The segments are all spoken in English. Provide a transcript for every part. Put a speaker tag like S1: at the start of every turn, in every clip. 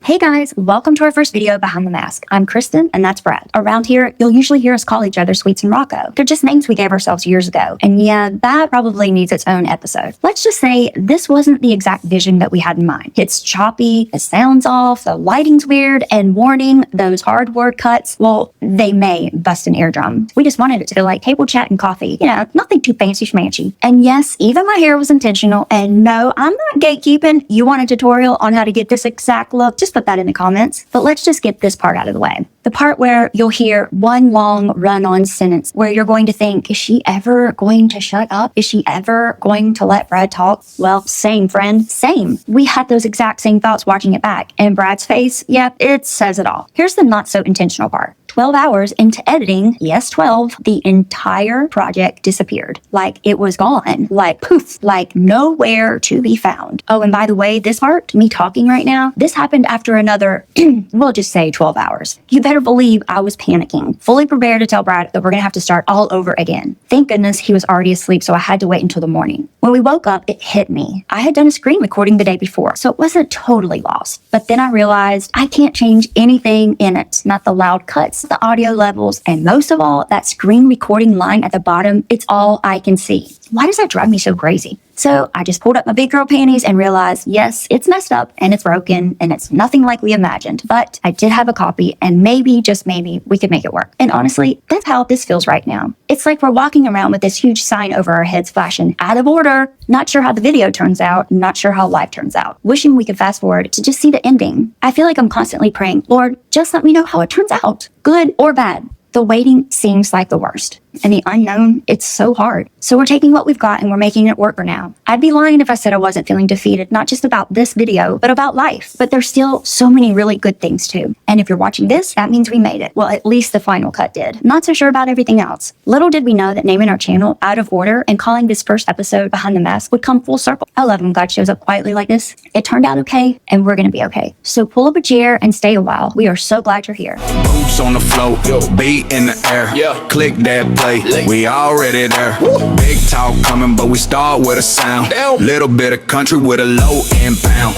S1: Hey guys, welcome to our first video behind the mask. I'm Kristen and that's Brad. Around here, you'll usually hear us call each other Sweets and Rocco. They're just names we gave ourselves years ago. And yeah, that probably needs its own episode. Let's just say this wasn't the exact vision that we had in mind. It's choppy, the sound's off, the lighting's weird, and warning, those hard word cuts, well, they may bust an eardrum. We just wanted it to feel like table chat and coffee. You know, nothing too fancy schmancy. And yes, even my hair was intentional. And no, I'm not gatekeeping. You want a tutorial on how to get this exact look? Just put that in the comments. But let's just get this part out of the way. The part where you'll hear one long run-on sentence where you're going to think, is she ever going to shut up? Is she ever going to let Brad talk? Well, same, friend, same. We had those exact same thoughts watching it back. And Brad's face, yeah, it says it all. Here's the not so intentional part. 12 hours into editing, yes, 12, the entire project disappeared. Like it was gone. Like poof, like nowhere to be found. Oh, and by the way, this part, me talking right now, this happened after another, we'll just say 12 hours. You better believe I was panicking, fully prepared to tell Brad that we're gonna have to start all over again. Thank goodness he was already asleep, so I had to wait until the morning. When we woke up, it hit me. I had done a screen recording the day before, so it wasn't totally lost. But then I realized I can't change anything in it, not the loud cuts, the audio levels, and most of all, that screen recording line at the bottom, it's all I can see. Why does that drive me so crazy? So I just pulled up my big girl panties and realized, yes, it's messed up and it's broken and it's nothing like we imagined, but I did have a copy and maybe, just maybe, we could make it work. And honestly, that's how this feels right now. It's like we're walking around with this huge sign over our heads flashing, out of order, not sure how the video turns out, not sure how life turns out, wishing we could fast forward to just see the ending. I feel like I'm constantly praying, Lord, just let me know how it turns out, good or bad. The waiting seems like the worst. And the unknown, it's so hard. So we're taking what we've got and we're making it work for now. I'd be lying if I said I wasn't feeling defeated, not just about this video, but about life. But there's still so many really good things too. And if you're watching this, that means we made it. Well, at least the final cut did. Not so sure about everything else. Little did we know that naming our channel Out of Order and calling this first episode Behind the Mask would come full circle. I love when God shows up quietly like this. It turned out okay, and we're gonna be okay. So pull up a chair and stay a while. We are so glad you're here.
S2: Boots on the floor, beat in the air. Click that play. We already there. Big talk coming, but we start with a sound. Little bit of country with a low inbound.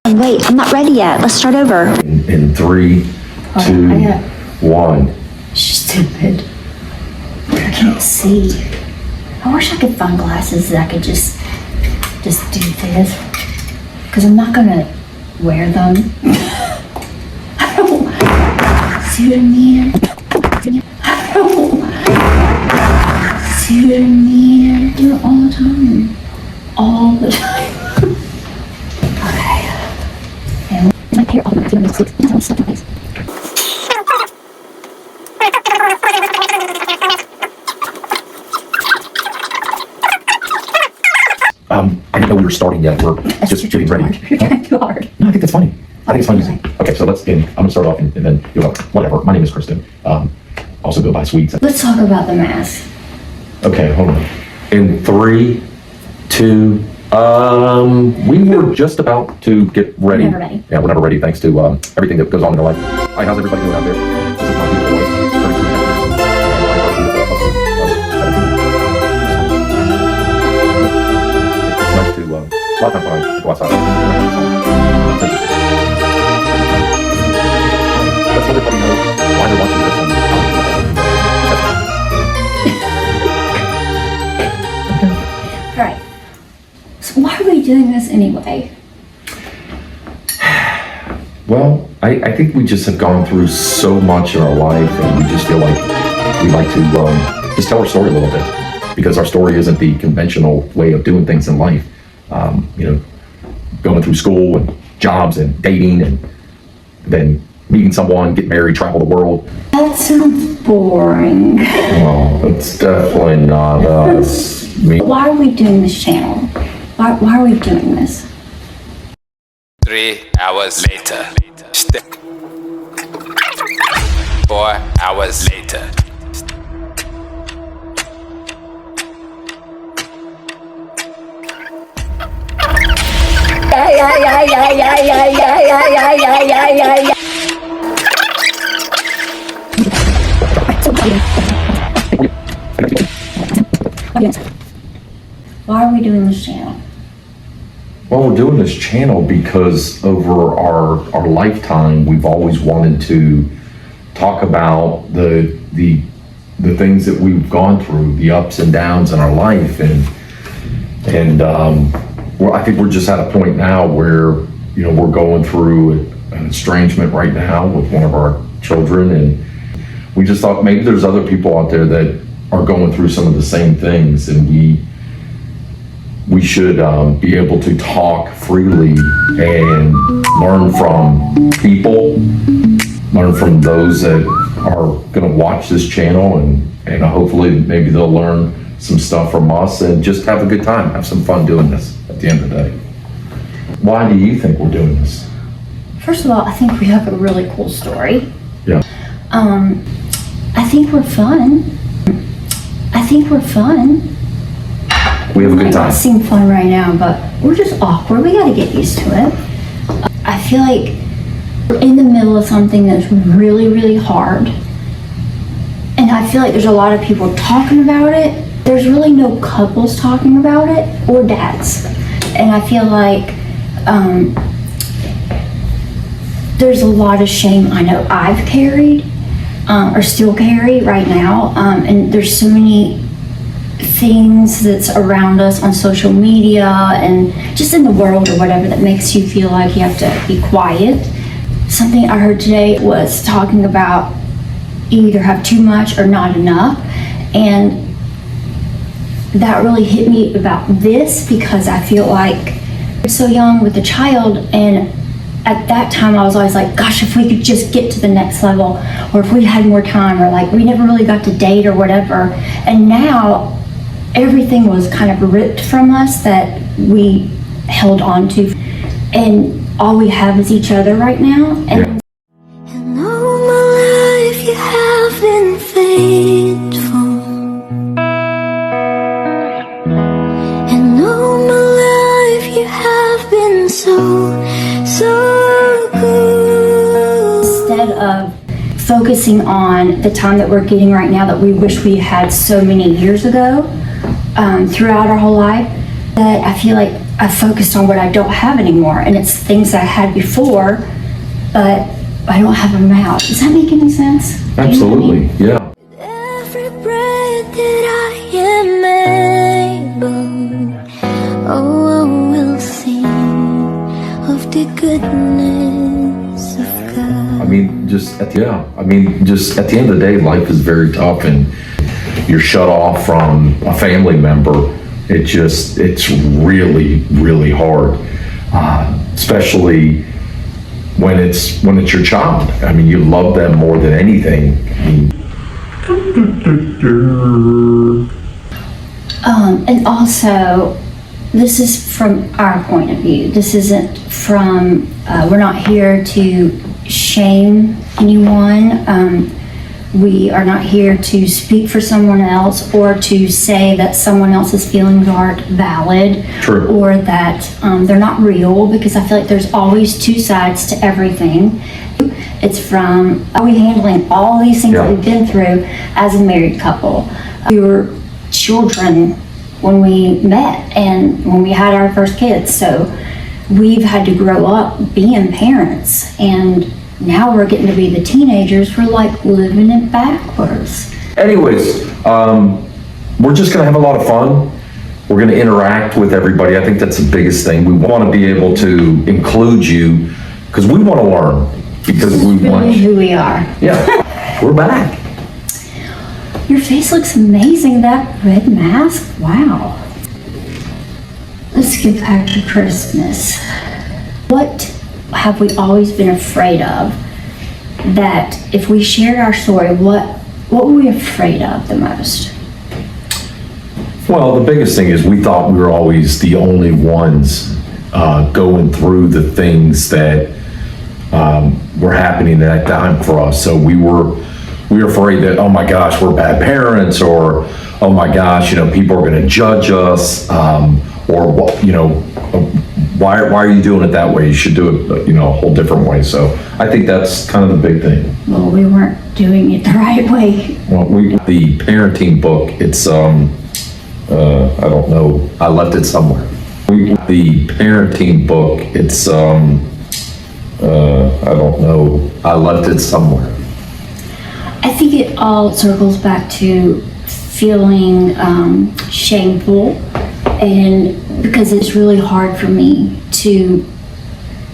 S1: Hey. Wait, I'm not ready yet. Let's start over.
S3: In 3, 2, 1.
S1: Stupid. I can't see. I wish I could find glasses that I could just do this. Because I'm not gonna wear them. See what I mean? See what I mean? Do it all the time. All the time. Okay. And my hair all the way doing this. It doesn't stuck in my face.
S3: I didn't know we were starting yet. We're just getting ready.
S1: You're trying too hard.
S3: No, I think that's funny. I think it's funny. Okay, so let's begin. I'm going to start off and then you'll go, whatever. My name is Kristen. Also go by Sweets.
S1: Let's talk about the mask.
S3: Okay, hold on. In 3, 2, we were just about to get ready.
S1: We're never ready.
S3: Yeah, we're never ready thanks to everything that goes on in our life. Hi, how's everybody doing out there? This is my beautiful wife, 32 and a half years old. It's nice to, a lot of times when I go outside, let's let everybody know why they're watching this and how
S1: All right. So why are we doing this anyway?
S3: Well, I think we just have gone through so much in our life and we just feel like we'd like to just tell our story a little bit because our story isn't the conventional way of doing things in life. Going through school and jobs and dating and then meeting someone, get married, travel the world.
S1: That sounds boring.
S3: Well, it's definitely not us.
S1: Why are we doing this channel? Why are we doing this?
S4: 3 hours later. 4 hours later.
S1: Why are we doing this channel?
S3: Well, we're doing this channel because over our lifetime, we've always wanted to talk about the things that we've gone through, the ups and downs in our life, and well, I think we're just at a point now where, you know, we're going through an estrangement right now with one of our children, and we just thought maybe there's other people out there that are going through some of the same things, and we should be able to talk freely and learn from people, learn from those that are going to watch this channel, and hopefully maybe they'll learn some stuff from us and just have a good time, have some fun doing this at the end of the day. Why do you think we're doing this?
S1: First of all, I think we have a really cool story.
S3: Yeah.
S1: I think we're fun.
S3: We have a
S1: Might
S3: good
S1: not
S3: time.
S1: seem fun right now, but we're just awkward. We gotta get used to it. I feel like we're in the middle of something that's really, really hard. And I feel like there's a lot of people talking about it. There's really no couples talking about it or dads. And I feel like there's a lot of shame I know I've carried or still carry right now. And there's so many things that's around us on social media and just in the world or whatever that makes you feel like you have to be quiet. Something I heard today was talking about you either have too much or not enough, and that really hit me about this because I feel like I'm so young with a child, and at that time I was always like, gosh, if we could just get to the next level, or if we had more time, or like we never really got to date or whatever. And now everything was kind of ripped from us that we held on to, and all we have is each other right now. And
S5: And all my life you have been faithful. And all my life you have been so good.
S1: instead of focusing on the time that we're getting right now that we wish we had so many years ago, throughout our whole life, that I feel like I focused on what I don't have anymore, and it's things I had before, but I don't have them now. Does that make any sense? Do you know what I mean?
S3: Absolutely, yeah.
S5: Every breath that I am able, oh, I will sing of the goodness of God.
S3: I mean, just at the end of the day, life is very tough, and you're shut off from a family member. It's really, really hard, especially when it's your child. I mean, you love them more than anything.
S1: And also, this is from our point of view. This isn't from, we're not here to shame anyone. We are not here to speak for someone else or to say that someone else's feelings aren't valid.
S3: True.
S1: Or that they're not real, because I feel like there's always two sides to everything. It's from, are we handling all these things that
S3: Yeah.
S1: we've been through as a married couple? We were children when we met and when we had our first kids, so we've had to grow up being parents, and now we're getting to be the teenagers. We're like living it backwards.
S3: Anyways, we're just gonna have a lot of fun. We're gonna interact with everybody. I think that's the biggest thing. We wanna be able to include you because we wanna learn, because we want,
S1: Really who we are.
S3: yeah, we're back.
S1: Your face looks amazing. That red mask, wow. Let's get back to Christmas. What have we always been afraid of? That if we shared our story, what were we afraid of the most?
S3: Well, the biggest thing is we thought we were always the only ones going through the things that were happening at that time for us. So we were afraid that, oh my gosh, we're bad parents, or oh my gosh, people are going to judge us, or why are you doing it that way? You should do it, a whole different way. So I think that's kind of the big thing.
S1: Well, we weren't doing it the right way.
S3: Well, the parenting book, it's I don't know, I left it somewhere. The parenting book, it's, I don't know, I left it somewhere.
S6: I think it all circles back to feeling shameful, and because it's really hard for me to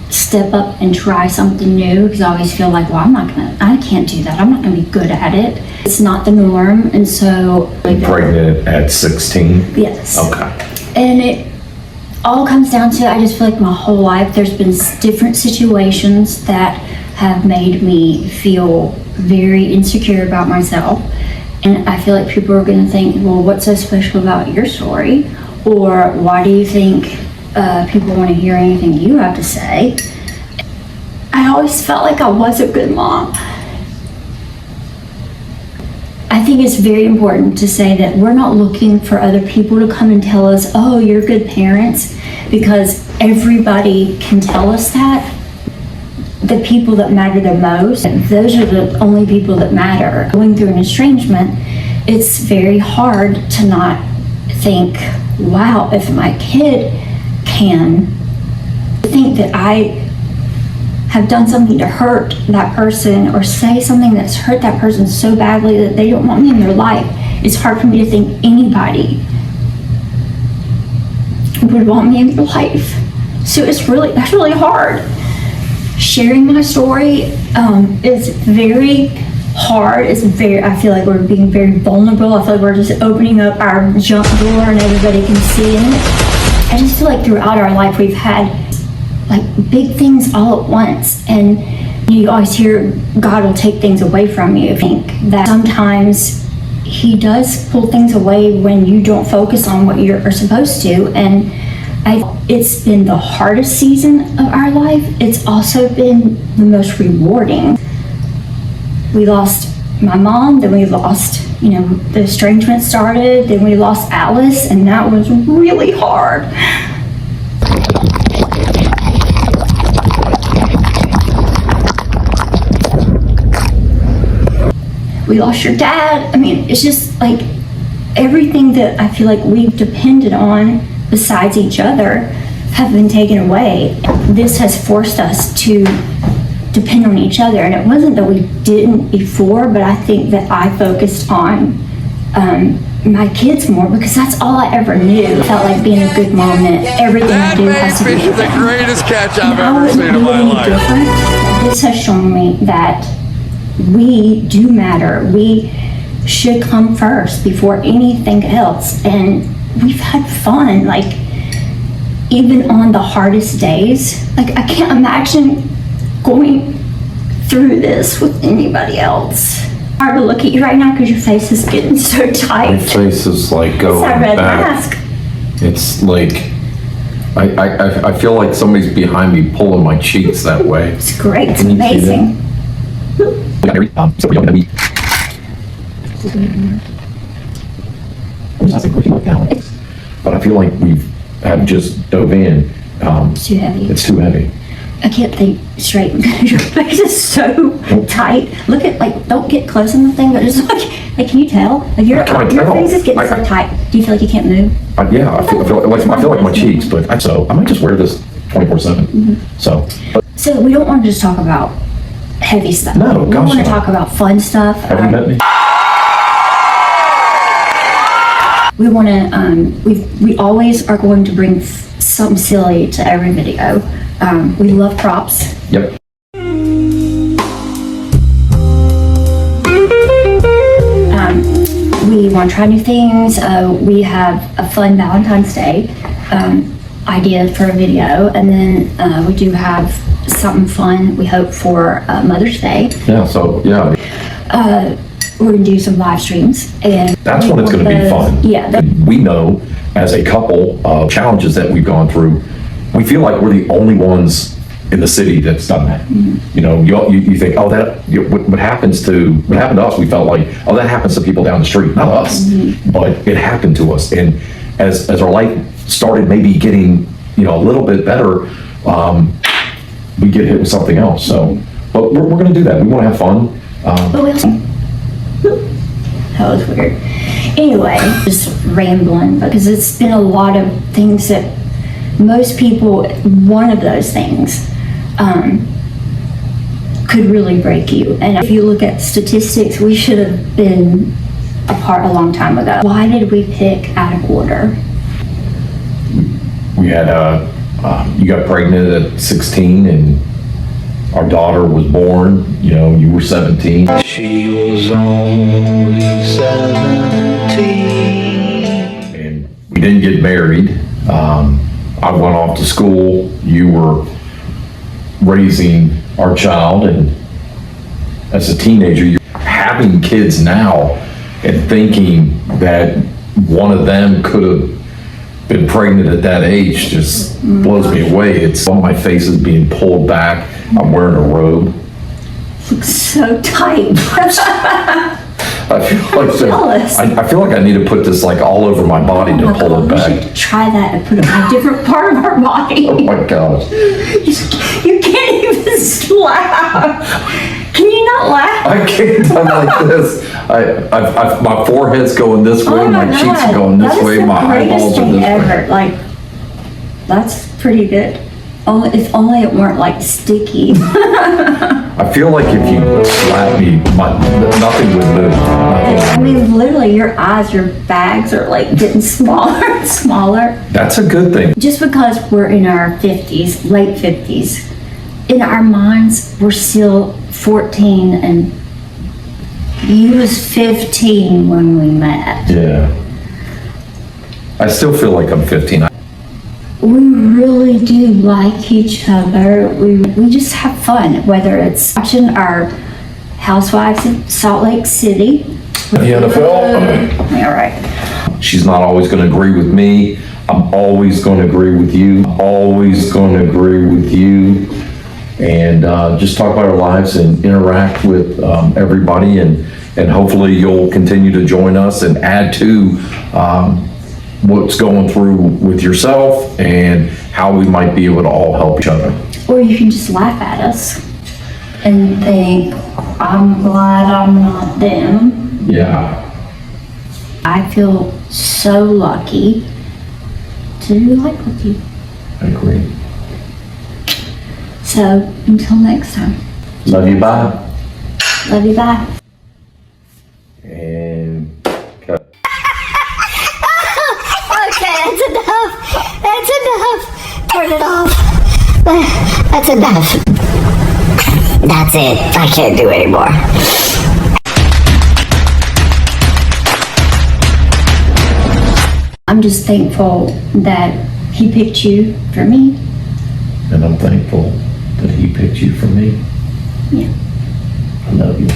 S6: step up and try something new, because I always feel like, well, I can't do that. I'm not gonna be good at it. It's not the norm, and so.
S3: Pregnant at 16?
S6: Yes.
S3: Okay.
S6: And it all comes down to, I just feel like my whole life, there's been different situations that have made me feel very insecure about myself. And I feel like people are gonna think, well, what's so special about your story? Or why do you think people wanna hear anything you have to say? I always felt like I was a good mom. I think it's very important to say that we're not looking for other people to come and tell us, oh, you're good parents, because everybody can tell us that. The people that matter the most, those are the only people that matter. Going through an estrangement, it's very hard to not think, wow, if my kid can think that I have done something to hurt that person, or say something that's hurt that person so badly that they don't want me in their life, it's hard for me to think anybody would want me in their life. So that's really hard. Sharing my story is very hard. I feel like we're being very vulnerable. I feel like we're just opening up our junk door and everybody can see in it. I just feel like throughout our life we've had like big things all at once, and you always hear God will take things away from you. I think that sometimes He does pull things away when you don't focus on what you're supposed to, and it's been the hardest season of our life. It's also been the most rewarding. We lost my mom, then we lost, the estrangement started, then we lost Alice, and that was really hard. We lost your dad. I mean, it's just like everything that I feel like we've depended on besides each other have been taken away. This has forced us to depend on each other, and it wasn't that we didn't before, but I think that I focused on my kids more because that's all I ever knew. I felt like being a good mom meant everything I do has to be
S7: That the greatest catch I've
S6: and
S7: ever seen in my life.
S6: Different. This has shown me that we do matter. We should come first before anything else, and we've had fun, like even on the hardest days. Like I can't imagine going through this with anybody else. Hard to look at you right now because your face is getting so tight.
S3: My face is like going
S6: It's that red
S3: back.
S6: mask.
S3: It's like, I feel like somebody's behind me pulling my cheeks that way.
S6: It's great. It's
S3: Can you see that?
S6: amazing.
S3: So we're gonna be. But I feel like have just dove in.
S6: It's too heavy.
S3: It's too heavy.
S6: I can't think straight because your face is so tight. Look at, don't get close on the thing, but just like can you tell? Like your
S3: can't tell.
S6: face is getting so tight. Do you feel like you can't move?
S3: Yeah, I feel like my cheeks, but I might just wear this 24/7.
S6: So we don't want to just talk about heavy stuff.
S3: No,
S6: we
S3: gosh,
S6: want to
S3: no.
S6: talk about fun stuff.
S3: Have you met me?
S6: We want to. We always are going to bring something silly to every video. We love props.
S3: Yep.
S6: We want to try new things. We have a fun Valentine's Day idea for a video, and then we do have something fun we hope for Mother's Day.
S3: Yeah. So yeah.
S6: We're gonna do some live streams, and
S3: That's when it's going to be fun.
S6: Yeah.
S3: We know as a couple of challenges that we've gone through, we feel like we're the only ones in the city that's done that.
S6: Mm-hmm.
S3: You think, oh, what happened to us, we felt like, oh, that happens to people down the street, not us.
S6: Mm-hmm.
S3: But it happened to us. And as our life started maybe getting, a little bit better, we get hit with something else. So, but we're going to do that. We want to have fun.
S6: But we also, that was weird. Anyway, just rambling because it's been a lot of things that most people, one of those things could really break you. And if you look at statistics, we should have been apart a long time ago. Why did we pick out of order?
S3: We had you got pregnant at 16 and our daughter was born, you were 17.
S8: She was only 17.
S3: And we didn't get married. I went off to school. You were raising our child, and as a teenager, you're having kids now and thinking that one of them could have been pregnant at that age just blows me away. It's all my face is being pulled back. I'm wearing a robe.
S6: Looks so tight.
S3: I feel like I need to put this like all over my body to pull it
S6: We
S3: back.
S6: should try that and put it on a different part of our body.
S3: Oh my gosh.
S6: You can't even laugh. Can you not laugh?
S3: I can't. I'm like this. My forehead's going this way, my cheeks are going this way, my eyeballs are this way.
S6: Like, that's pretty good. If only it weren't like sticky.
S3: I feel like if you slap me, nothing would move.
S6: I mean, literally, your eyes, your bags are like getting smaller and smaller.
S3: That's a good thing.
S6: Just because we're in our 50s, late 50s, in our minds, we're still 14 and you was 15 when we met.
S3: Yeah. I still feel like I'm 15.
S6: We really do like each other. We just have fun, whether it's watching our housewives in Salt Lake City.
S3: The NFL.
S6: All right.
S3: She's not always going to agree with me. I'm always going to agree with you. Always going to agree with you. And just talk about our lives and interact with everybody. And hopefully you'll continue to join us and add to what's going through with yourself and how we might be able to all help each other.
S6: Or you can just laugh at us and think, I'm glad I'm not them.
S3: Yeah.
S6: I feel so lucky to like with you.
S3: I agree.
S6: So until next time.
S3: Love you, bye.
S6: Love you, bye.
S3: And cut.
S5: Okay, that's enough. That's enough. Turn it off. That's enough. That's it. I can't do anymore.
S6: I'm just thankful that he picked you for me.
S3: And I'm thankful that he picked you for me.
S6: Yeah.
S3: I love you.